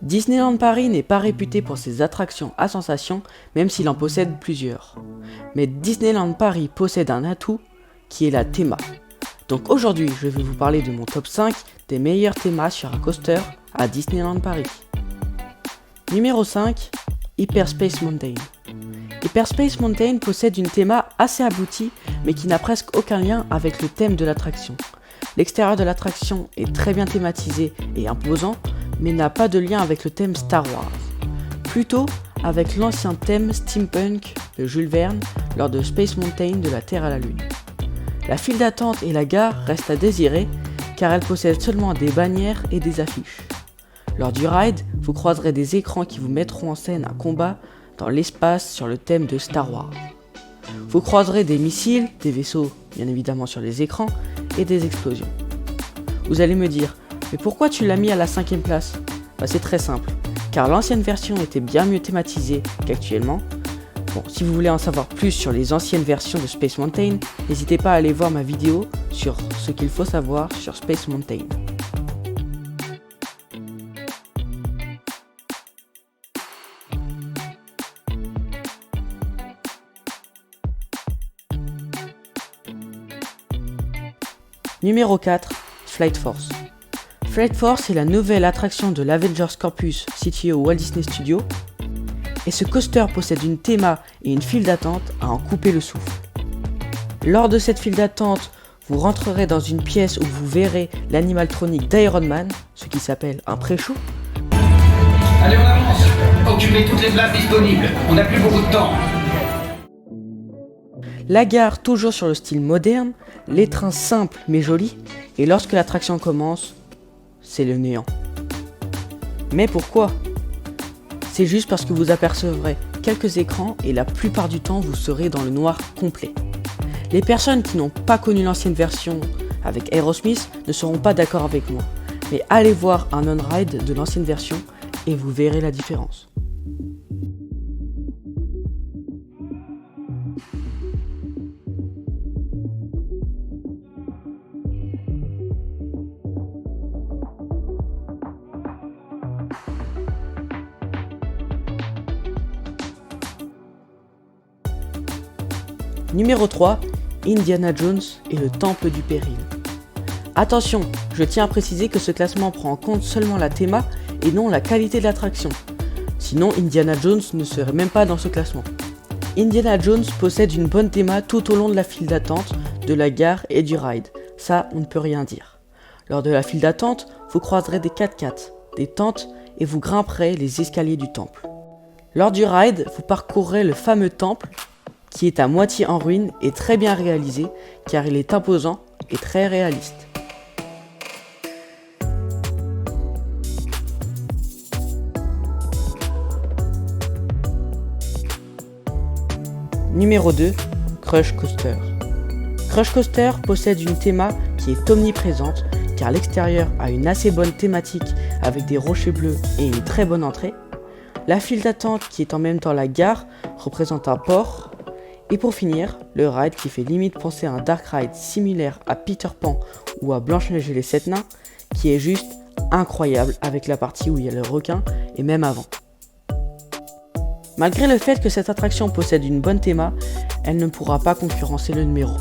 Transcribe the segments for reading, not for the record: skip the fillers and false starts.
Disneyland Paris n'est pas réputé pour ses attractions à sensations, même s'il en possède plusieurs. Mais Disneyland Paris possède un atout qui est la théma. Donc aujourd'hui, je vais vous parler de mon top 5 des meilleurs thémas sur un coaster à Disneyland Paris. Numéro 5, Hyperspace Mountain. Hyperspace Mountain possède une théma assez aboutie, mais qui n'a presque aucun lien avec le thème de l'attraction. L'extérieur de l'attraction est très bien thématisé et imposant, mais n'a pas de lien avec le thème Star Wars. Plutôt avec l'ancien thème steampunk de Jules Verne lors de Space Mountain de la Terre à la Lune. La file d'attente et la gare restent à désirer car elle possède seulement des bannières et des affiches. Lors du ride, vous croiserez des écrans qui vous mettront en scène un combat dans l'espace sur le thème de Star Wars. Vous croiserez des missiles, des vaisseaux bien évidemment sur les écrans et des explosions. Vous allez me dire, mais pourquoi tu l'as mis à la 5ème place ? C'est très simple, car l'ancienne version était bien mieux thématisée qu'actuellement. Si vous voulez en savoir plus sur les anciennes versions de Space Mountain, n'hésitez pas à aller voir ma vidéo sur ce qu'il faut savoir sur Space Mountain. Numéro 4, Flight Force. Flight Force est la nouvelle attraction de l'Avengers Campus située au Walt Disney Studios. Et ce coaster possède une théma et une file d'attente à en couper le souffle. Lors de cette file d'attente, vous rentrerez dans une pièce où vous verrez l'animaltronique d'Iron Man, ce qui s'appelle un pré-show. Allez, on avance. Occupez toutes les places disponibles. On n'a plus beaucoup de temps. La gare toujours sur le style moderne, les trains simples mais jolis, et lorsque l'attraction commence, c'est le néant. Mais pourquoi ? C'est juste parce que vous apercevrez quelques écrans et la plupart du temps vous serez dans le noir complet. Les personnes qui n'ont pas connu l'ancienne version avec Aerosmith ne seront pas d'accord avec moi, mais allez voir un on-ride de l'ancienne version et vous verrez la différence. Numéro 3, Indiana Jones et le Temple du Péril. Attention, je tiens à préciser que ce classement prend en compte seulement la théma et non la qualité de l'attraction. Sinon, Indiana Jones ne serait même pas dans ce classement. Indiana Jones possède une bonne théma tout au long de la file d'attente, de la gare et du ride. Ça, on ne peut rien dire. Lors de la file d'attente, vous croiserez des 4x4, des tentes et vous grimperez les escaliers du temple. Lors du ride, vous parcourrez le fameux temple qui est à moitié en ruine et très bien réalisé car il est imposant et très réaliste. Numéro 2, Crush Coaster. Crush Coaster possède une théma qui est omniprésente car l'extérieur a une assez bonne thématique avec des rochers bleus et une très bonne entrée. La file d'attente qui est en même temps la gare représente un port. Et pour finir, le ride qui fait limite penser à un dark ride similaire à Peter Pan ou à Blanche-Neige et les 7 nains, qui est juste incroyable avec la partie où il y a le requin et même avant. Malgré le fait que cette attraction possède une bonne théma, elle ne pourra pas concurrencer le numéro 1.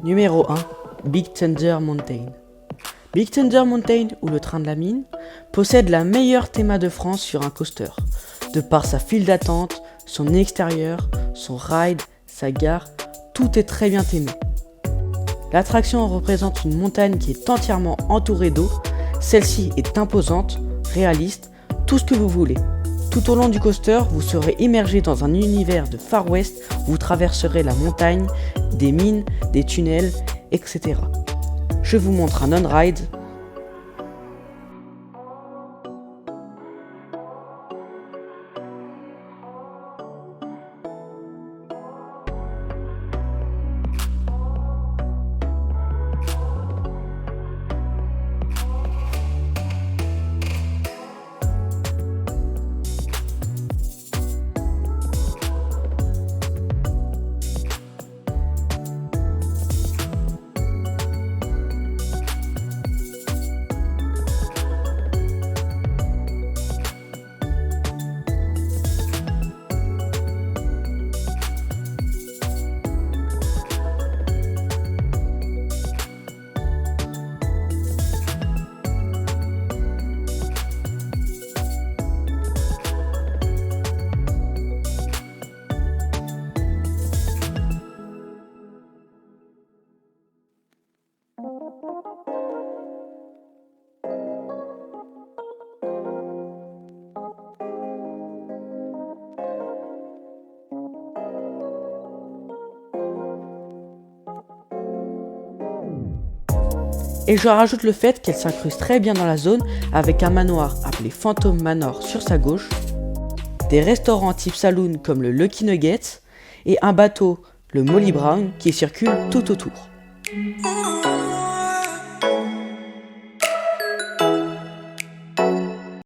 Numéro 1, Big Thunder Mountain. Big Thunder Mountain, ou le train de la mine, possède la meilleure théma de France sur un coaster, de par sa file d'attente, son extérieur, son ride, sa gare, tout est très bien thémé. L'attraction représente une montagne qui est entièrement entourée d'eau. Celle-ci est imposante, réaliste, tout ce que vous voulez. Tout au long du coaster, vous serez immergé dans un univers de Far West où vous traverserez la montagne, des mines, des tunnels, etc. Je vous montre un on-ride. Et je rajoute le fait qu'elle s'incruste très bien dans la zone avec un manoir appelé Phantom Manor sur sa gauche, des restaurants type saloon comme le Lucky Nuggets et un bateau, le Molly Brown, qui circule tout autour.